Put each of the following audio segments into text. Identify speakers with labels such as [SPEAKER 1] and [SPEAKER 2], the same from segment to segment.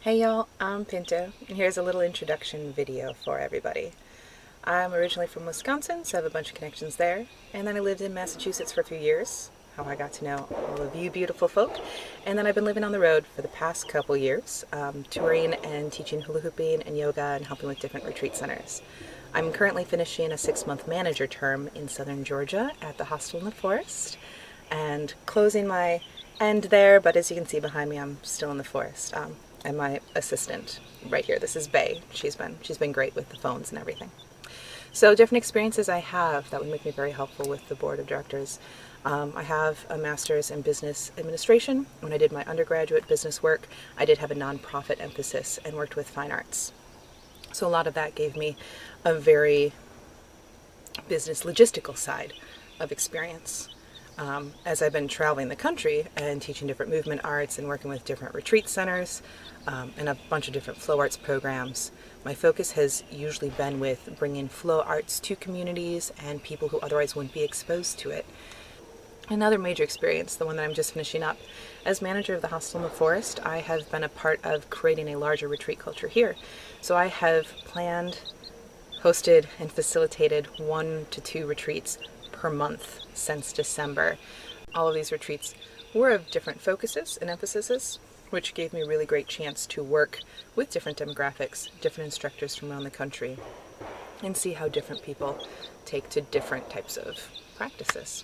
[SPEAKER 1] Hey y'all, I'm Pinto, and here's a little introduction video for everybody. I'm originally from Wisconsin, so I have a bunch of connections there, and then I lived in Massachusetts for a few years, how I got to know all of you beautiful folk, and then I've been living on the road for the past couple years, touring and teaching hula hooping and yoga and helping with different retreat centers. I'm currently finishing a 6-month manager term in southern Georgia at the hostel in the forest, and closing my end there, but as you can see behind me, I'm still in the forest. And my assistant right here, this is Bay. She's been great with the phones and everything. So different experiences I have that would make me very helpful with the board of directors. I have a master's in business administration. When I did my undergraduate business work, I did have a nonprofit emphasis and worked with fine arts. So a lot of that gave me a very business logistical side of experience. As I've been traveling the country and teaching different movement arts and working with different retreat centers and a bunch of different flow arts programs, my focus has usually been with bringing flow arts to communities and people who otherwise wouldn't be exposed to it. Another major experience, the one that I'm just finishing up, as manager of the hostel in the forest, I have been a part of creating a larger retreat culture here. So I have planned, hosted, and facilitated 1 to 2 retreats per month since December. All of these retreats were of different focuses and emphases, which gave me a really great chance to work with different demographics, different instructors from around the country, and see how different people take to different types of practices.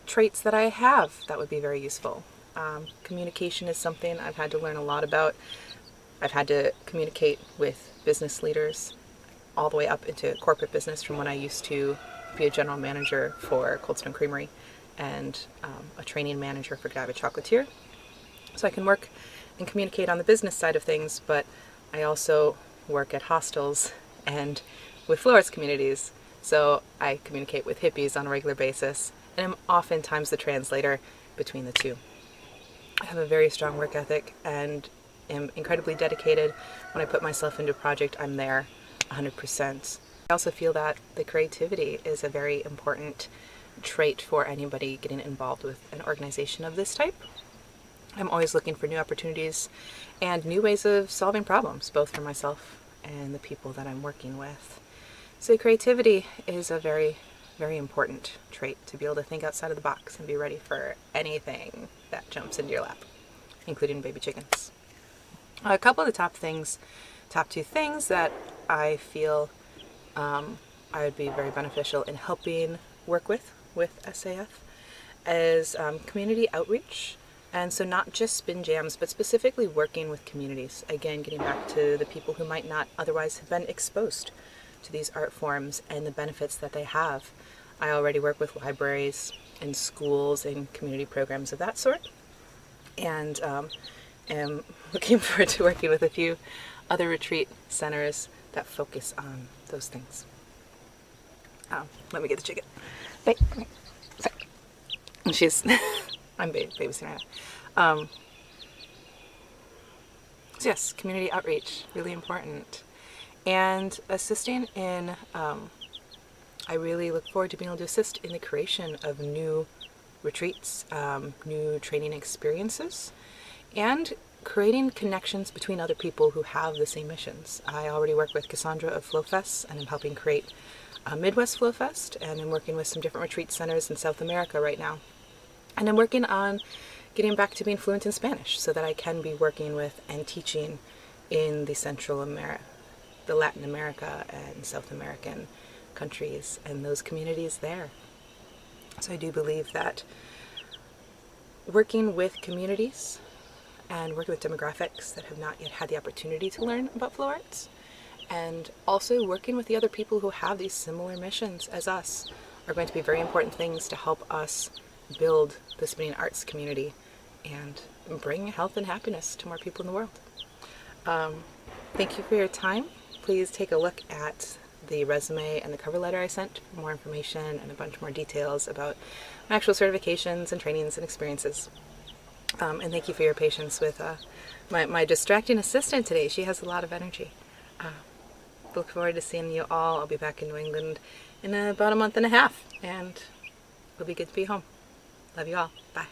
[SPEAKER 1] Traits that I have that would be very useful. Communication is something I've had to learn a lot about. I've had to communicate with business leaders all the way up into corporate business from when I used to be a general manager for Cold Stone Creamery and a training manager for Gava Chocolatier. So I can work and communicate on the business side of things, but I also work at hostels and with flow arts communities. So I communicate with hippies on a regular basis, and I'm oftentimes the translator between the two. I have a very strong work ethic and am incredibly dedicated. When I put myself into a project, I'm there 100%. I also feel that the creativity is a very important trait for anybody getting involved with an organization of this type. I'm always looking for new opportunities and new ways of solving problems, both for myself and the people that I'm working with. So creativity is a very, very important trait, to be able to think outside of the box and be ready for anything that jumps into your lap, including baby chickens. A couple of the top 2 things that I feel I would be very beneficial in helping work with SAF is community outreach. And so not just spin jams, but specifically working with communities. Again, getting back to the people who might not otherwise have been exposed to these art forms and the benefits that they have. I already work with libraries and schools and community programs of that sort. And am looking forward to working with a few other retreat centers that focus on those things. Let me get the chicken. Hey, come here. She's, I'm babysitting right now. So yes, community outreach, really important. And assisting in, I really look forward to being able to assist in the creation of new retreats, new training experiences, and creating connections between other people who have the same missions. I already work with Cassandra of FlowFest, and I'm helping create a Midwest FlowFest, and I'm working with some different retreat centers in South America right now. And I'm working on getting back to being fluent in Spanish so that I can be working with and teaching in the Latin America and South American countries and those communities there. So I do believe that working with communities and working with demographics that have not yet had the opportunity to learn about flow arts, and also working with the other people who have these similar missions as us, are going to be very important things to help us build the spinning arts community and bring health and happiness to more people in the world. Thank you for your time. Please take a look at the resume and the cover letter I sent for more information and a bunch more details about my actual certifications and trainings and experiences. And thank you for your patience with my distracting assistant today. She has a lot of energy. Look forward to seeing you all. I'll be back in New England in about a month and a half, and it'll be good to be home. Love you all. Bye.